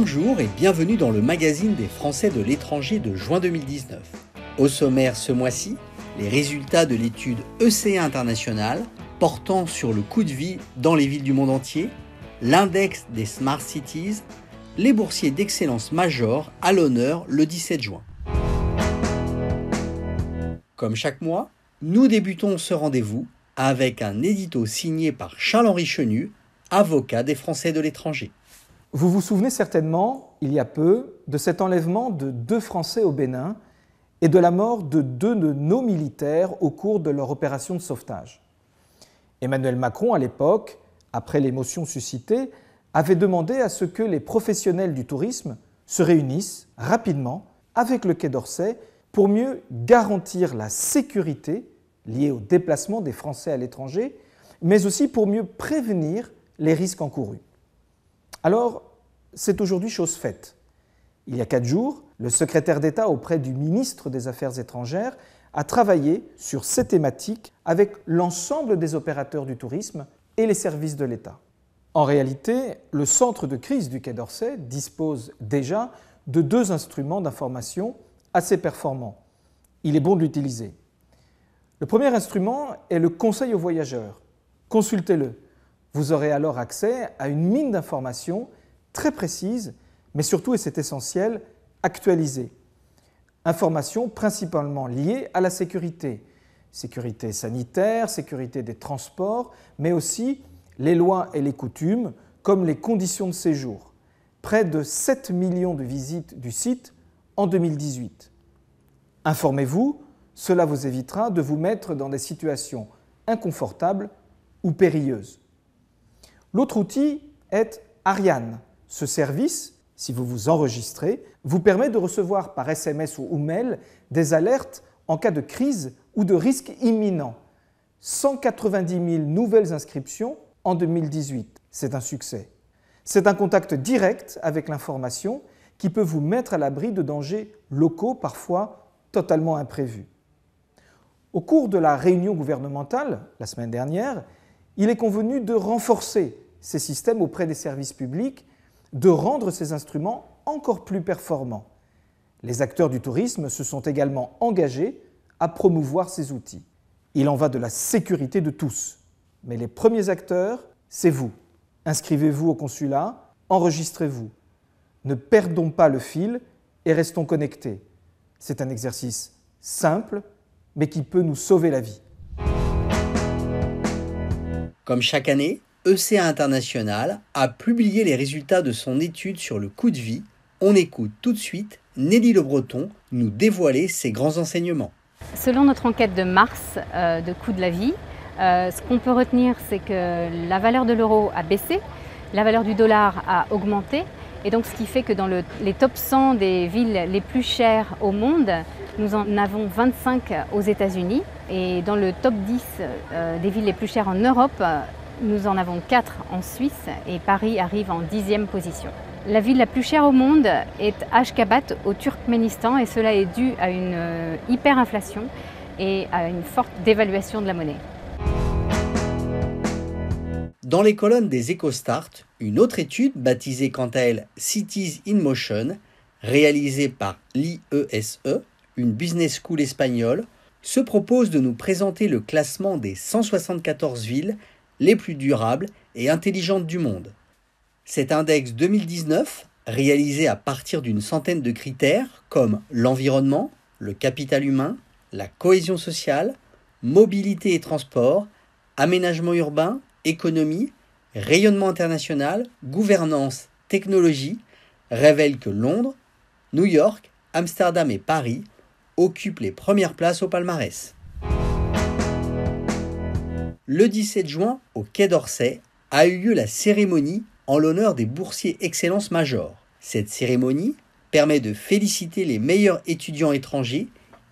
Bonjour et bienvenue dans le magazine des Français de l'étranger de juin 2019. Au sommaire ce mois-ci, les résultats de l'étude ECA International portant sur le coût de vie dans les villes du monde entier, l'index des Smart Cities, les boursiers d'excellence major à l'honneur le 17 juin. Comme chaque mois, nous débutons ce rendez-vous avec un édito signé par Charles-Henri Chenu, avocat des Français de l'étranger. Vous vous souvenez certainement, il y a peu, de cet enlèvement de 2 Français au Bénin et de la mort de 2 de nos militaires au cours de leur opération de sauvetage. Emmanuel Macron, à l'époque, après l'émotion suscitée, avait demandé à ce que les professionnels du tourisme se réunissent rapidement avec le Quai d'Orsay pour mieux garantir la sécurité liée au déplacement des Français à l'étranger, mais aussi pour mieux prévenir les risques encourus. Alors, c'est aujourd'hui chose faite. Il y a 4 jours, le secrétaire d'État auprès du ministre des Affaires étrangères a travaillé sur ces thématiques avec l'ensemble des opérateurs du tourisme et les services de l'État. En réalité, le centre de crise du Quai d'Orsay dispose déjà de 2 instruments d'information assez performants. Il est bon de l'utiliser. Le premier instrument est le conseil aux voyageurs. Consultez-le. Vous aurez alors accès à une mine d'informations très précise, mais surtout, et c'est essentiel, actualisée. Informations principalement liées à la sécurité. Sécurité sanitaire, sécurité des transports, mais aussi les lois et les coutumes, comme les conditions de séjour. Près de 7 millions de visites du site en 2018. Informez-vous, cela vous évitera de vous mettre dans des situations inconfortables ou périlleuses. L'autre outil est Ariane. Ce service, si vous vous enregistrez, vous permet de recevoir par SMS ou mail des alertes en cas de crise ou de risque imminent. 190 000 nouvelles inscriptions en 2018. C'est un succès. C'est un contact direct avec l'information qui peut vous mettre à l'abri de dangers locaux, parfois totalement imprévus. Au cours de la réunion gouvernementale, la semaine dernière, il est convenu de renforcer ces systèmes auprès des services publics, de rendre ces instruments encore plus performants. Les acteurs du tourisme se sont également engagés à promouvoir ces outils. Il en va de la sécurité de tous. Mais les premiers acteurs, c'est vous. Inscrivez-vous au consulat, enregistrez-vous. Ne perdons pas le fil et restons connectés. C'est un exercice simple, mais qui peut nous sauver la vie. Comme chaque année, ECA International a publié les résultats de son étude sur le coût de vie. On écoute tout de suite Nelly Le Breton nous dévoiler ses grands enseignements. Selon notre enquête de mars de coût de la vie, ce qu'on peut retenir, c'est que la valeur de l'euro a baissé, la valeur du dollar a augmenté, et donc ce qui fait que dans les top 100 des villes les plus chères au monde, nous en avons 25 aux États-Unis, et dans le top 10 des villes les plus chères en Europe, nous en avons 4 en Suisse, et Paris arrive en 10e position. La ville la plus chère au monde est Ashgabat au Turkménistan, et cela est dû à une hyperinflation et à une forte dévaluation de la monnaie. Dans les colonnes des EcoStart, une autre étude, baptisée quant à elle Cities in Motion, réalisée par l'IESE, une business school espagnole, se propose de nous présenter le classement des 174 villes les plus durables et intelligentes du monde. Cet index 2019, réalisé à partir d'une centaine de critères comme l'environnement, le capital humain, la cohésion sociale, mobilité et transport, aménagement urbain, économie, rayonnement international, gouvernance, technologie, révèle que Londres, New York, Amsterdam et Paris occupent les premières places au palmarès. Le 17 juin, au Quai d'Orsay, a eu lieu la cérémonie en l'honneur des boursiers Excellence Major. Cette cérémonie permet de féliciter les meilleurs étudiants étrangers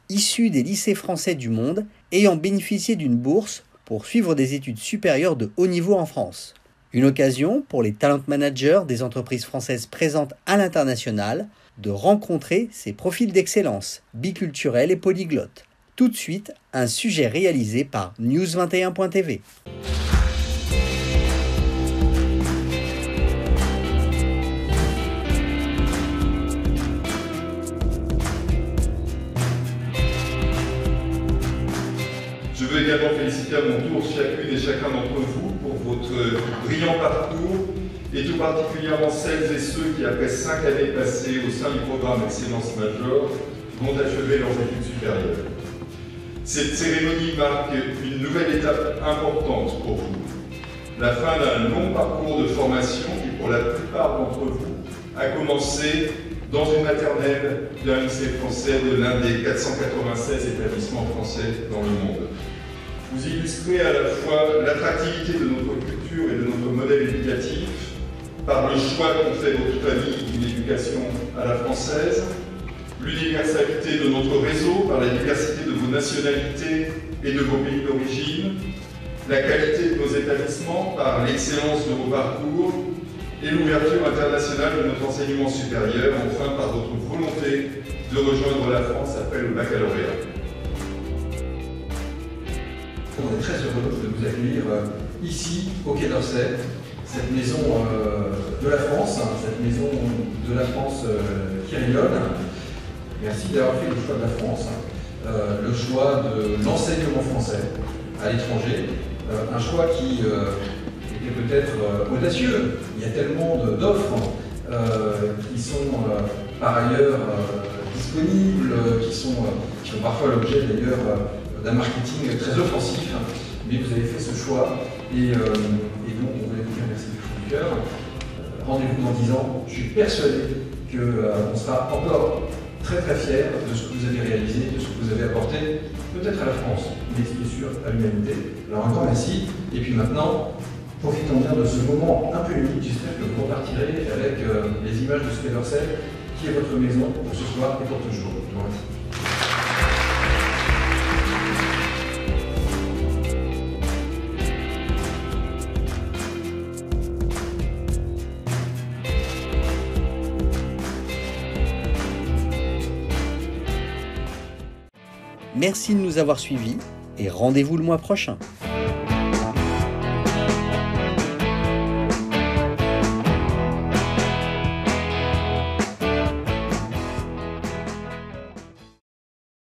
issus des lycées français du monde ayant bénéficié d'une bourse pour suivre des études supérieures de haut niveau en France. Une occasion pour les talent managers des entreprises françaises présentes à l'international de rencontrer ces profils d'excellence, biculturels et polyglottes. Tout de suite, un sujet réalisé par News21.tv. également féliciter à mon tour chacune et chacun d'entre vous pour votre brillant parcours et tout particulièrement celles et ceux qui, après 5 années passées au sein du programme Excellence Major, vont achever leurs études supérieures. Cette cérémonie marque une nouvelle étape importante pour vous, la fin d'un long parcours de formation qui, pour la plupart d'entre vous, a commencé dans une maternelle d'un lycée français de l'un des 496 établissements français dans le monde. Vous illustrez à la fois l'attractivité de notre culture et de notre modèle éducatif par le choix qu'ont fait votre famille d'une éducation à la française, l'universalité de notre réseau par la diversité de vos nationalités et de vos pays d'origine, la qualité de nos établissements par l'excellence de vos parcours et l'ouverture internationale de notre enseignement supérieur, enfin par votre volonté de rejoindre la France après le baccalauréat. On est très heureux de vous accueillir ici, au Quai d'Orsay, cette maison de la France, cette maison de la France qui rayonne. Merci d'avoir fait le choix de la France, le choix de l'enseignement français à l'étranger, un choix qui était peut-être audacieux. Il y a tellement d'offres qui sont par ailleurs disponibles, qui sont parfois l'objet d'ailleurs d'un marketing très offensif, mais vous avez fait ce choix et donc on voulait vous dire merci du fond du cœur. Rendez-vous dans 10 ans, je suis persuadé qu'on sera encore très très fiers de ce que vous avez réalisé, de ce que vous avez apporté, peut-être à la France, mais ce qui est sûr à l'humanité. Alors encore merci, et puis maintenant, profitons bien de ce moment un peu unique. J'espère que vous repartirez avec les images de ce Quai d'Orsay, qui est votre maison pour ce soir et pour toujours. Je vous remercie. Merci de nous avoir suivis et rendez-vous le mois prochain.